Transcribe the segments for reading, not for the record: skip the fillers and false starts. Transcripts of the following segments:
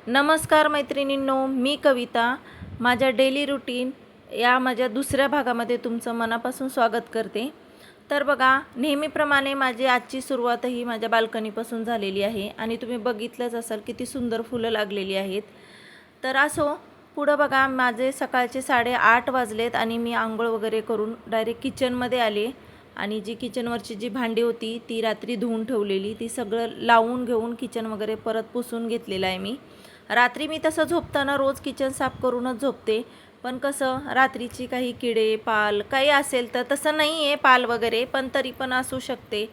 नमस्कार मैत्रिणींनो, मी कविता. माझ्या डेली रुटीन या माझ्या दुसऱ्या भागामध्ये तुमचं मनापासून स्वागत करते. तर बघा, नेहमीप्रमाणे माझी आजची सुरुवातही माझ्या बाल्कनीपासून झालेली आहे आणि तुम्ही बघितलंच असाल किती सुंदर फुलं लागलेली आहेत. तर असो, पुढं बघा, माझे सकाळचे 8:30 वाजलेत आणि मी आंघोळ वगैरे करून डायरेक्ट किचनमध्ये आले आणि जी किचनवरची जी भांडी होती ती रात्री धुवून ठेवलेली, ती सगळं लावून घेऊन किचन वगैरे परत पुसून घेतलेलं आहे मी. रात्री मी तसं झोपताना रोज किचन साफ करूनच झोपते, पण कसं रात्रीची काही किडे पाल काही असेल तर तसं नाही आहे पाल वगैरे, पण तरी पण असू शकते.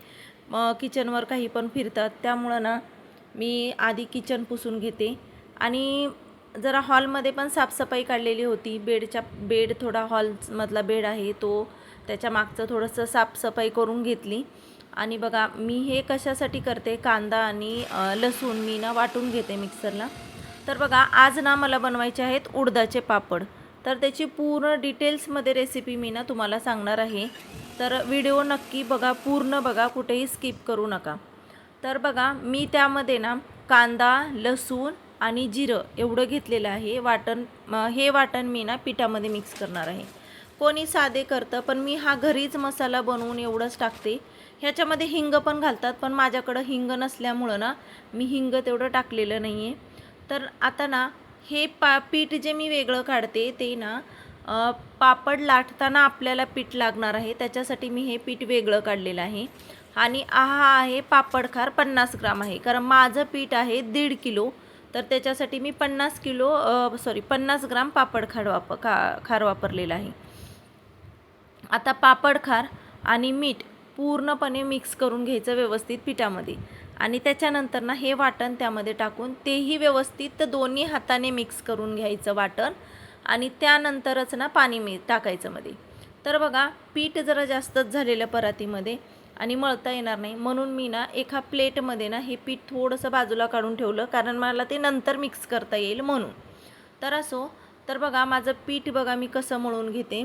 किचनवर काही पण फिरतात, त्यामुळं ना मी आधी किचन पुसून घेते आणि जरा हॉलमध्ये पण साफसफाई काढलेली होती. बेड थोडा हॉलमधला बेड आहे तो, त्याच्या मागचं थोडंसं साफसफाई करून घेतली. आणि बघा, मी हे कशासाठी करते, कांदा आणि लसूण मी ना वाटून घेते मिक्सरला. तर बघा, आज ना मला बनवायचे आहेत उडदाचे पापड. तर त्याची पूर्ण डिटेल्समध्ये रेसिपी मी ना तुम्हाला सांगणार आहे. तर व्हिडिओ नक्की बघा, पूर्ण बघा, कुठेही स्किप करू नका. तर बघा, मी त्यामध्ये ना कांदा, लसूण आणि जिरं एवढं घेतलेलं आहे वाटण. हे वाटण मी ना पिठामध्ये मिक्स करणार आहे. कोणी साधे करतं, पण मी हा घरीच मसाला बनवून एवढंच टाकते. ह्याच्यामध्ये हिंग पण घालतात, पण माझ्याकडं हिंग नसल्यामुळं ना मी हिंग तेवढं टाकलेलं नाही आहे. तर आता ना हे पीठ जे मी वेगळं काढते ते ना पापड लाटताना आपल्याला पीठ लागणार आहे, त्याच्यासाठी मी हे पीठ वेगळं काढलेलं आहे. आणि हा आहे पापडखार 50 ग्राम आहे, कारण माझं पीठ आहे 1.5 किलो. तर त्याच्यासाठी मी 50 ग्राम खार वापरलेला आहे. आता पापडखार आणि मीठ पूर्णपणे मिक्स करून घ्यायचं व्यवस्थित पिठामध्ये आणि त्याच्यानंतर ना हे वाटण त्यामध्ये टाकून तेही व्यवस्थित दोन्ही हाताने मिक्स करून घ्यायचं वाटण आणि त्यानंतरच ना पाणी टाकायचं मध्ये. तर बघा, पीठ जरा जास्तच झालेलं परातीमध्ये आणि मळता येणार नाही, म्हणून मी ना एका प्लेटमध्ये ना हे पीठ थोडंसं बाजूला काढून ठेवलं, कारण मला ते नंतर मिक्स करता येईल म्हणून. तर असो, तर बघा माझं पीठ बघा मी कसं मळून घेते.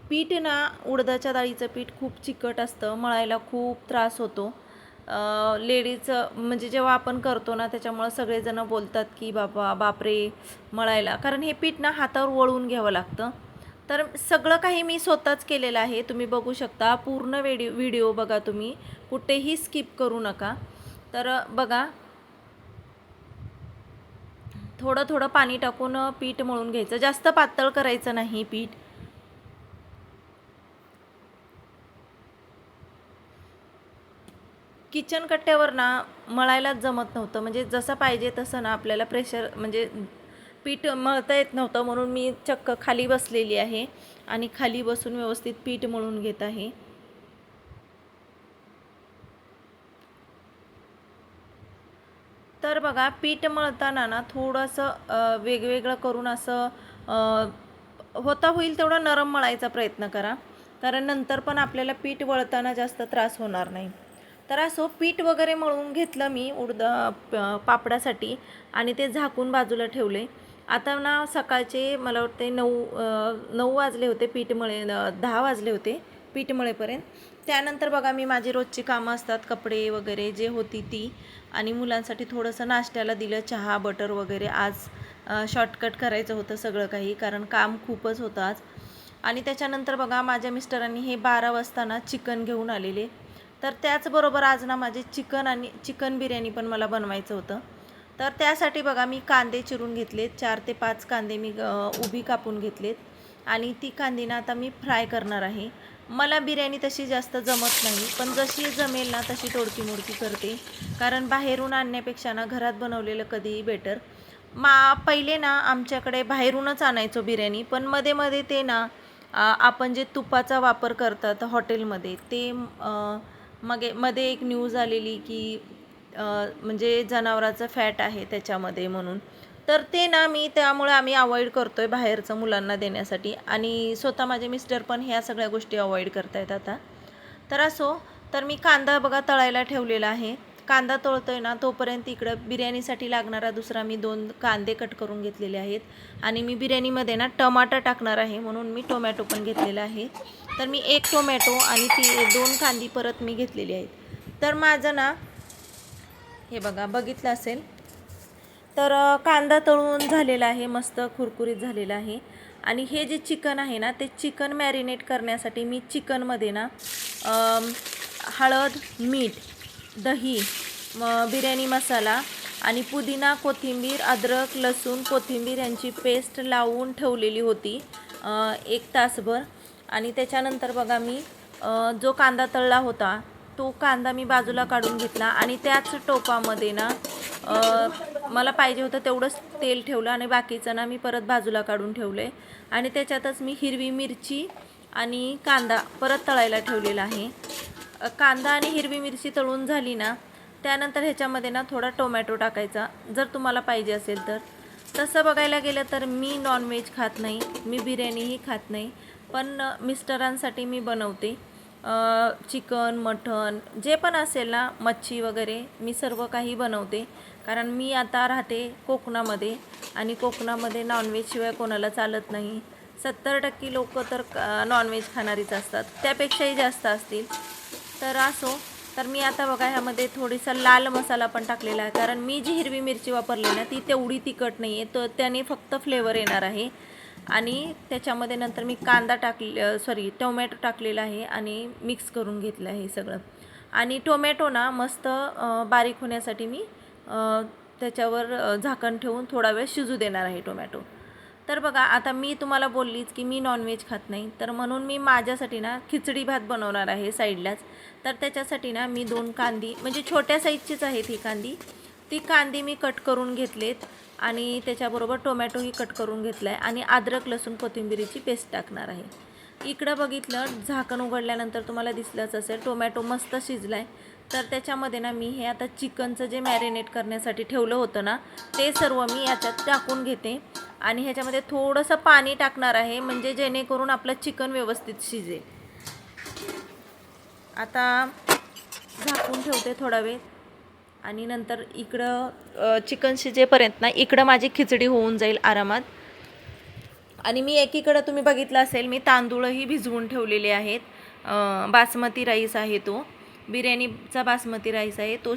पीठ ना उडदाच्या डाळीचं पीठ खूप चिकट असतं, मळायला खूप त्रास होतो. लेडीजचं म्हणजे जेव्हा आपण करतो ना, त्याच्यामुळं सगळेजण बोलतात की बापरे मळायला, कारण हे पीठ ना हातावर वळून घ्यावं लागतं. तर सगळं काही मी स्वतःच केलेलं आहे, तुम्ही बघू शकता. पूर्ण व्हिडिओ बघा, तुम्ही कुठेही स्किप करू नका. तर बघा, थोडं थोडं पाणी टाकून पीठ मळून घ्यायचं, जास्त पातळ करायचं नाही पीठ. किचन कट्ट्यावर ना मळायलाच जमत नव्हतं, म्हणजे जसं पाहिजे तसं ना आपल्याला प्रेशर म्हणजे पीठ मळता येत नव्हतं, म्हणून मी चक्क खाली बसलेली आहे आणि खाली बसून व्यवस्थित पीठ मळून घेत आहे. तर बघा, पीठ मळताना ना थोडंसं वेगवेगळं करून असं होता होईल तेवढं नरम मळायचा प्रयत्न करा, कारण नंतर पण आपल्याला पीठ वळताना जास्त त्रास होणार नाही. तर असं पीठ वगैरे मळून घेतलं मी पापडासाठी आणि ते झाकून बाजूला ठेवले. आता ना सकाळचे मला वाटते 9 वाजले होते, 10 वाजले होते पीठ मळेपर्यंत. त्यानंतर बघा, मी माझी रोजची कामं असतात, कपडे वगैरे जे होती ती, आणि मुलांसाठी थोडंसं नाश्त्याला दिलं, चहा बटर वगैरे. आज शॉर्टकट करायचं होतं सगळं काही, कारण काम खूपच होतं आज. आणि त्याच्यानंतर बघा, माझ्या मिस्टरांनी हे 12 वाजता ना चिकन घेऊन आलेले. तर त्याचबरोबर आज ना माझे चिकन बिर्याणी पण मला बनवायचं होतं. तर त्यासाठी बघा, मी कांदे चिरून घेतलेत, 4 ते 5 कांदे मी उभी कापून घेतलेत आणि ती कांदी ना आता मी फ्राय करणार आहे. मला बिर्याणी तशी जास्त जमत नाही, पण जशी जमेल ना तशी तोडकी मोडकी करते, कारण बाहेरून आणण्यापेक्षा ना घरात बनवलेलं कधीही बेटर. पहिले ना आमच्याकडे बाहेरूनच आणायचो बिर्याणी, पण मध्ये मध्ये ते ना आपण जे तुपाचा वापर करतात हॉटेलमध्ये ते मध्ये एक न्यूज आलेली की म्हणजे जनावराचं फॅट आहे त्याच्यामध्ये म्हणून. तर ते ना त्यामुळे आम्ही अवॉइड करतो आहे बाहेरचं मुलांना देण्यासाठी, आणि स्वतः माझे मिस्टर पण ह्या सगळ्या गोष्टी अवॉइड करत आहेत आता. तर असो, तर मी कांदा बघा तळायला ठेवलेला आहे. कांदा तळतोय ना तोपर्यंत इकडं बिर्याणीसाठी लागणारा दुसरा मी 2 कांदे कट करून घेतलेले आहेत आणि मी बिर्याणीमध्ये ना टमाटर टाकणार आहे, म्हणून मी टोमॅटो पण घेतलेला आहे. तर मी 1 टोमॅटो आणि 2 कांदी परत मी घेतलेली आहेत. तर माझं ना हे बघा, बघितलं असेल, तर कांदा तळून झालेला आहे, मस्त कुरकुरीत झालेला आहे. आणि हे जे चिकन आहे ना, ते चिकन मॅरिनेट करण्यासाठी मी चिकनमध्ये ना हळद, मीठ, दही, बिर्याणी मसाला आणि पुदिना, कोथिंबीर, अद्रक, लसूण, कोथिंबीर यांची पेस्ट लावून ठेवलेली होती 1 तासभर. आणि त्याच्यानंतर बघा मी जो कांदा तळला होता तो कांदा मी बाजूला काढून घेतला आणि त्याच टोपामध्ये ना मला पाहिजे होतं तेवढंच तेल ठेवलं आणि बाकीचं ना मी परत बाजूला काढून ठेवले. आणि त्याच्यातच मी हिरवी मिरची आणि कांदा परत तळायला ठेवलेला आहे. कांदा आणि हिरवी मिरची तळून झाली ना, त्यानंतर ह्याच्यामध्ये ना थोडा टोमॅटो टाकायचा जर तुम्हाला पाहिजे असेल तर. तसं बघायला गेलं तर मी नॉनव्हेज खात नाही, मी बिर्याणीही खात नाही, पण मिस्टरांसाठी मी बनवते. चिकन, मटण जे पण असेल ना, मच्छी वगैरे मी सर्व काही बनवते. कारण मी आता राहते कोकणामध्ये आणि कोकणामध्ये नॉनव्हेजशिवाय कोणाला चालत नाही. 70% लोक तर नॉनव्हेज खाणारीच असतात, त्यापेक्षाही जास्त असतील. तर असो, तर मी आता बघा ह्यामध्ये थोडीसा लाल मसाला पण टाकलेला आहे, कारण मी जी हिरवी मिरची वापरली ना ती तेवढी तिखट नाही आहे, तर त्याने फक्त फ्लेवर येणार आहे. आणि त्याच्यामध्ये नंतर मी कांदा टोमॅटो टाकलेला आहे आणि मिक्स करून घेतलं आहे सगळं. आणि टोमॅटो ना मस्त बारीक होण्यासाठी मी त्याच्यावर झाकण ठेवून थोडा वेळ शिजू देणार आहे टोमॅटो. तर बघा आता मी तुम्हाला बोललीच की मी नॉनव्हेज खात नाही, तर म्हणून मी माझ्यासाठी ना खिचडी भात बनवणार आहे साईडलाच. तर त्याच्यासाठी ना मी 2 कांदी, म्हणजे छोट्या साईजचीच आहेत ही कांदी, ती कांदी मी कट करून घेतलेत आणि त्याच्याबरोबर टोमॅटोही कट करून घेतला आहे आणि अद्रक, लसूण, कोथिंबीरीची पेस्ट टाकणार आहे. इकडं बघितलं, झाकण उघडल्यानंतर तुम्हाला दिसलंच असेल टोमॅटो मस्त शिजला आहे. तर त्याच्यामध्ये ना मी हे आता चिकनचं जे मॅरिनेट करण्यासाठी ठेवलं होतं ना, ते सर्व मी याच्यात टाकून घेते आणि ह्याच्यामध्ये थोडंसं पाणी टाकणार आहे, म्हणजे जेणेकरून आपलं चिकन व्यवस्थित शिजेल. आता झाकून ठेवते थोडा वेळ आणि नंतर इकडं चिकन शिजेपर्यंत ना इकडं माझी खिचडी होऊन जाईल आरामात. आणि मी एकीकडं तुम्ही बघितलं असेल मी तांदूळही भिजवून ठेवलेले आहेत. बासमती राईस आहे तो, बिर्याणीचा बासमती राईस आहे तो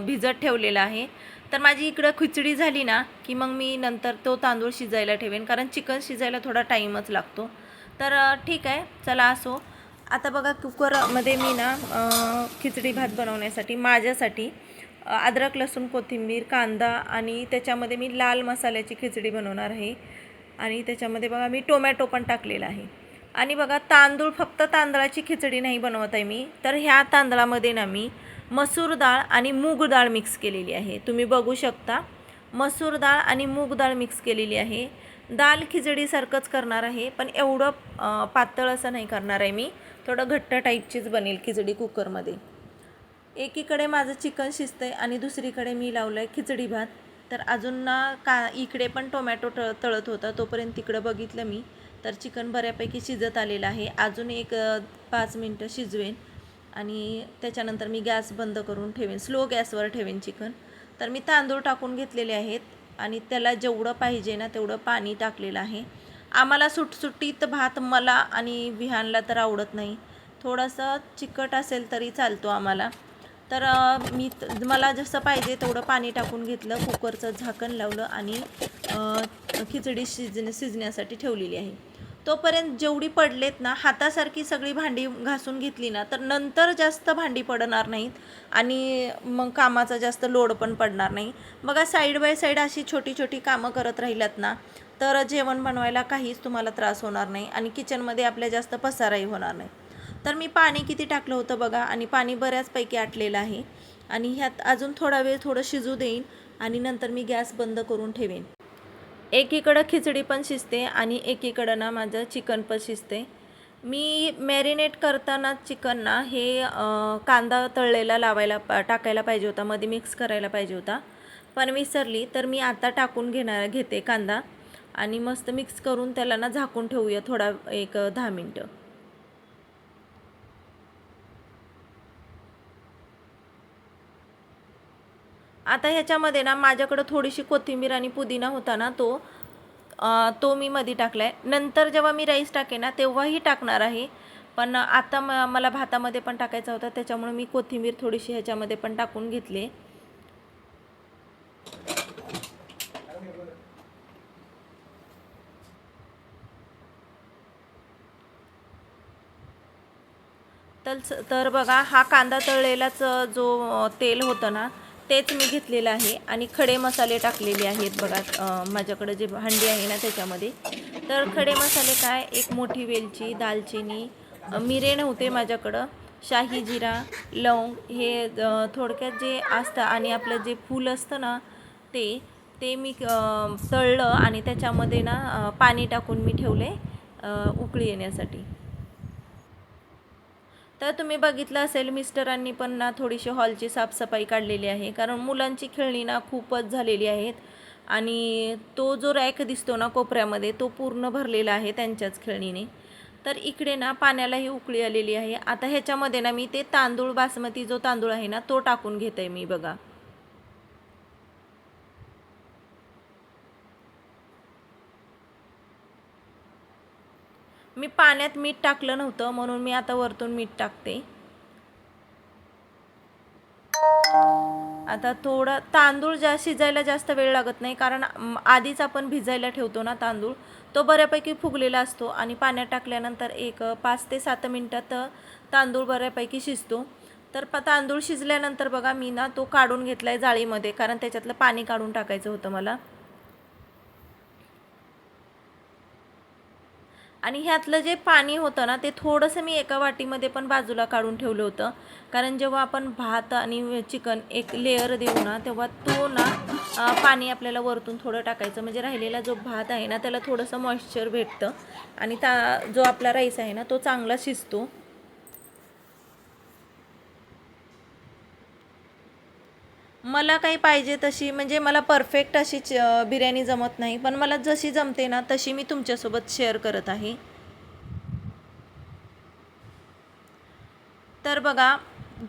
भिजत ठेवलेला आहे. तर माझी इकडं खिचडी झाली ना की मग मी नंतर तो तांदूळ शिजायला ठेवेन, कारण चिकन शिजायला थोडा टाईमच लागतो. तर ठीक आहे, चला असो. आता बघा कुकरमध्ये मी ना खिचडी भात बनवण्यासाठी माझ्यासाठी अद्रक, लसूण, कोथिंबीर, कांदा आणि त्याच्यामध्ये मी लाल मसाल्याची खिचडी बनवणार आहे. आणि त्याच्यामध्ये बघा मी टोमॅटो पण टाकलेला आहे. आणि बघा तांदूळ, फक्त तांदळाची खिचडी नाही बनवत आहे मी, तर ह्या तांदळामध्ये ना मी मसूर डाळ आणि मूग डाळ मिक्स केलेली आहे. तुम्ही बघू शकता, मसूर डाळ आणि मूग डाळ मिक्स केलेली आहे. दाल खिचडीसारखंच करणार आहे, पण एवढं पातळ असं नाही करणार आहे मी, थोडं घट्ट टाईपचीच बनेल खिचडी कुकरमध्ये. एकीकडे माझं चिकन शिजतं आहे आणि दुसरीकडे मी लावलं आहे खिचडी भात. तर अजून ना इकडे पण टोमॅटो तळत होता, तोपर्यंत तिकडं बघितलं मी, तर चिकन बऱ्यापैकी शिजत आलेलं आहे. अजून एक 5 मिनटं शिजवेन आणि त्याच्यानंतर मी गॅस बंद करून ठेवेन, स्लो गॅसवर ठेवेन चिकन. तर मी तांदूळ टाकून घेतलेले आहेत आणि त्याला जेवढं पाहिजे ना तेवढं पाणी टाकलेलं आहे. आम्हाला सुटसुटीत भात, मला आणि विहानला तर आवडत नाही, थोडंसं चिकट असेल तरी चालतो आम्हाला. तर मला जसं पाहिजे तेवढं पाणी टाकून घेतलं, कुकरचं झाकण लावलं आणि खिचडी शिजण्यासाठी ठेवलेली आहे. तोपर्यंत जेवढी पडलेत ना, हातासारखी सगळी भांडी घासून घेतली ना तर नंतर जास्त भांडी पडणार नाहीत आणि मग कामाचा जास्त लोड पण पडणार नाही. बघा, साईड बाय साईड अशी छोटी छोटी कामं करत राहिलात ना तर जेवण बनवायला काहीच तुम्हाला त्रास होणार नाही आणि किचनमध्ये आपल्या जास्त पसाराही होणार नाही. तर मी पाणी किती टाकलं होतं बघा, आणि पाणी बऱ्याचपैकी आटलेलं आहे आणि ह्यात अजून थोडा वेळ थोडं शिजू देईन आणि नंतर मी गॅस बंद करून ठेवेन. एकीकडं खिचडी पण शिजते आणि एकीकडं ना माझं चिकन पण शिजते. मी मॅरिनेट करताना चिकन ना हे कांदा तळलेला टाकायला पाहिजे होता, मध्ये मिक्स करायला पाहिजे होता, पण विसरली. तर मी आता टाकून घेते कांदा आणि मस्त मिक्स करून त्याला ना झाकून ठेवूया एक 10 मिनटं. आता ह्याच्यामध्ये ना माझ्याकडं थोडीशी कोथिंबीर आणि पुदिना होता ना तो मी मध्ये टाकला आहे. नंतर जेव्हा मी राईस टाके ना तेव्हाही टाकणार आहे, पण आता मला भातामध्ये पण टाकायचा होता, त्याच्यामुळे मी कोथिंबीर थोडीशी ह्याच्यामध्ये पण टाकून घेतली. तर बघा, हा कांदा तळलेलाच जो तेल होतं ना, तेच मी घेतलेलं आहे आणि खडे मसाले टाकलेले आहेत बघा. माझ्याकडे जे हंडी आहे ना त्याच्यामध्ये. तर खडे मसाले काय, एक मोठी वेलची, दालचिनी, मिरे नव्हते माझ्याकडं, शाही जिरा, लवंग, हे थोडक्यात जे असतं, आणि आपलं जे फूल असतं ना ते मी तळलं आणि त्याच्यामध्ये ना पाणी टाकून मी ठेवले उकळी येण्यासाठी. तर तुम्ही बघितलं असेल, मिस्टरांनी पण ना थोडीशी हॉलची साफसफाई काढलेली आहे, कारण मुलांची खेळणी ना खूपच झालेली आहेत आणि तो जो रॅक दिसतो ना कोपऱ्यामध्ये, तो पूर्ण भरलेला आहे त्यांच्याच खेळणीने. तर इकडे ना पाण्यालाही उकळी आलेली आहे. आता ह्याच्यामध्ये ना मी ते तांदूळ, बासमती जो तांदूळ आहे ना तो टाकून घेते मी बघा. मी पाण्यात मीठ टाकलं नव्हतं, म्हणून मी आता वरतून मीठ टाकते. आता थोडं तांदूळ शिजायला जास्त वेळ लागत नाही, कारण आधीच आपण भिजायला ठेवतो ना तांदूळ, तो बऱ्यापैकी फुगलेला असतो आणि पाण्यात टाकल्यानंतर एक 5 ते 7 मिनटात तांदूळ बऱ्यापैकी शिजतो. तर तांदूळ शिजल्यानंतर बघा, मी ना तो काढून घेतला आहे जाळीमध्ये, कारण त्याच्यातलं पाणी काढून टाकायचं होतं मला. आणि ह्यातलं जे पाणी होतं ना ते थोडंसं मी एका वाटीमध्ये पण बाजूला काढून ठेवलं होतं, कारण जेव्हा आपण भात आणि चिकन एक लेअर देऊ ना, तेव्हा तो ना पाणी आपल्याला वरतून थोडं टाकायचं, म्हणजे राहिलेला जो भात आहे ना त्याला थोडंसं मॉइश्चर भेटतं आणि जो आपला राईस आहे ना तो चांगला शिजतो. मला काही पाहिजे तशी, म्हणजे मला परफेक्ट अशी बिर्याणी जमत नाही, पण मला जशी जमते ना तशी मी तुमच्यासोबत शेअर करत आहे. तर बघा,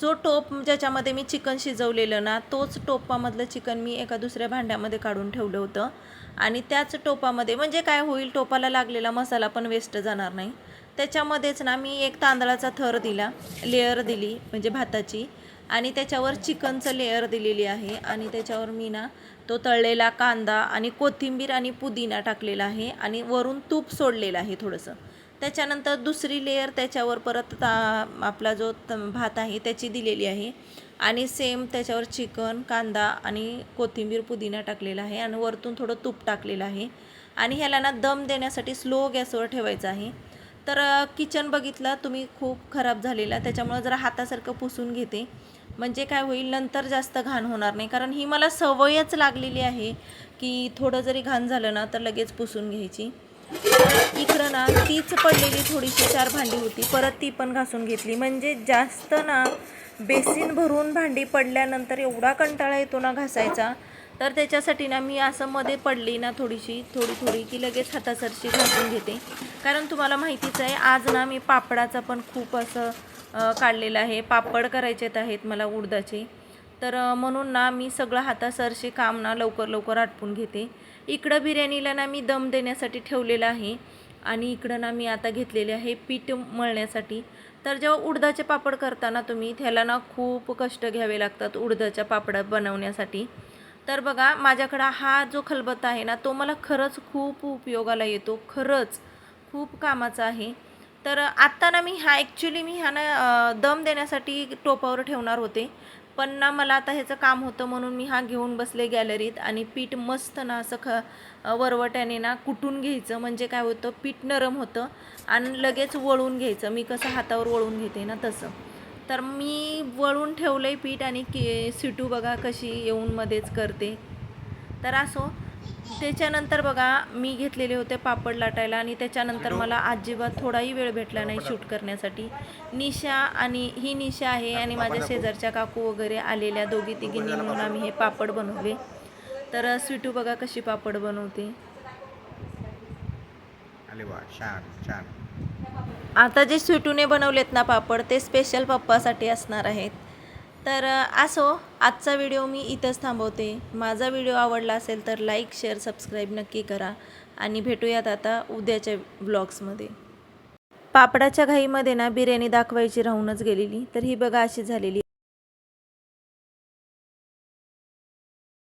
जो टोप ज्याच्यामध्ये मी चिकन शिजवलेलं ना, तोच टोपामधलं चिकन मी एका दुसऱ्या भांड्यामध्ये काढून ठेवलं होतं आणि त्याच टोपामध्ये, म्हणजे काय होईल, टोपाला लागलेला मसाला पण वेस्ट जाणार नाही. त्याच्यामध्येच ना मी एक तांदळाचा थर दिला, लेअर दिली म्हणजे भाताची, आणि त्याच्यावर चिकनचं लेअर दिलेली आहे आणि त्याच्यावर मी ना तो तळलेला कांदा आणि कोथिंबीर आणि पुदिना टाकलेला आहे आणि वरून तूप सोडलेलं आहे थोडंसं. त्याच्यानंतर दुसरी लेयर त्याच्यावर परत आपला जो भात आहे त्याची दिलेली आहे आणि सेम त्याच्यावर चिकन, कांदा आणि कोथिंबीर, पुदिना टाकलेला आहे आणि वरतून थोडं तूप टाकलेलं आहे आणि ह्याला ना दम देण्यासाठी स्लो गॅसवर ठेवायचं आहे. तर किचन बघितला तुम्ही खूप खराब झालेला, त्याच्यामुळे जरा हातासारखं पुसून घेते, म्हणजे काय होईल, नंतर जास्त घाण होणार नाही, कारण ही मला सवयच लागलेली आहे की थोडं जरी घाण झालं ना तर लगेच पुसून घ्यायची. इकडं ना तीच पडलेली थोडीशी 4 भांडी होती, परत ती पण घासून घेतली, म्हणजे जास्त ना बेसिन भरून भांडी पडल्यानंतर एवढा कंटाळा येतो ना घासायचा. तर त्याच्यासाठी ना मी असं मध्ये पडली ना थोडी की लगेच हातासरशी घासून घेते, कारण तुम्हाला माहितीच आहे आज ना मी पापडाचं पण खूप असं काढलेलं आहे, पापड करायचेत आहेत मला उडदाचे. तर म्हणून ना मी सगळं हातासरशी काम ना लवकर आटपून घेते. इकडं बिर्याणीला ना मी दम देण्यासाठी ठेवलेलं आहे आणि इकडं ना मी आता घेतलेले आहे पीठ मळण्यासाठी. तर जेव्हा उडदाचे पापड करताना तुम्ही त्याला ना खूप कष्ट घ्यावे लागतात उडदाच्या पापड बनवण्यासाठी. तर बघा, माझ्याकडं हा जो खलबत्ता आहे ना तो मला खरंच खूप उपयोगाला येतो, खरंच खूप कामाचा आहे. तर आत्ता ना मी ह्या ना दम देण्यासाठी टोपावर ठेवणार होते, पण ना मला आता ह्याचं काम होतं म्हणून मी हा घेऊन बसले गॅलरीत आणि पीठ मस्त ना असं वरवट्याने ना कुटून घ्यायचं, म्हणजे काय होतं, पीठ नरम होतं आणि लगेच वळून घ्यायचं. मी कसं हातावर वळून घेते ना तसं. तर मी वळून ठेवलं आहे पीठ आणि सिटू बघा कशी येऊन मध्येच करते. तर असो, त्याच्यानंतर बघा मी घेतलेले होते पापड लाटायला आणि त्याच्यानंतर मला अजिबात थोडाही वेळ भेटला नाही शूट करण्यासाठी. ही निशा आहे आणि माझ्या शेजारच्या काकू वगैरे आलेल्या, दोघी तिघींनी म्हणून आम्ही हे पापड बनवले. तर स्वीटू बघा कशी पापड बनवते. आता जे स्वीटूने बनवलेत ना पापड ते स्पेशल पप्पासाठी असणार आहेत. तर असो, आजचा व्हिडिओ मी इथंच थांबवते. माझा व्हिडिओ आवडला असेल तर लाईक, शेअर, सबस्क्राईब नक्की करा आणि भेटूयात आता उद्याच्या व्लॉग्समध्ये. पापडाच्या घाईमध्ये ना बिर्याणी दाखवायची राहूनच गेलेली, तर ही बघा अशी झालेली.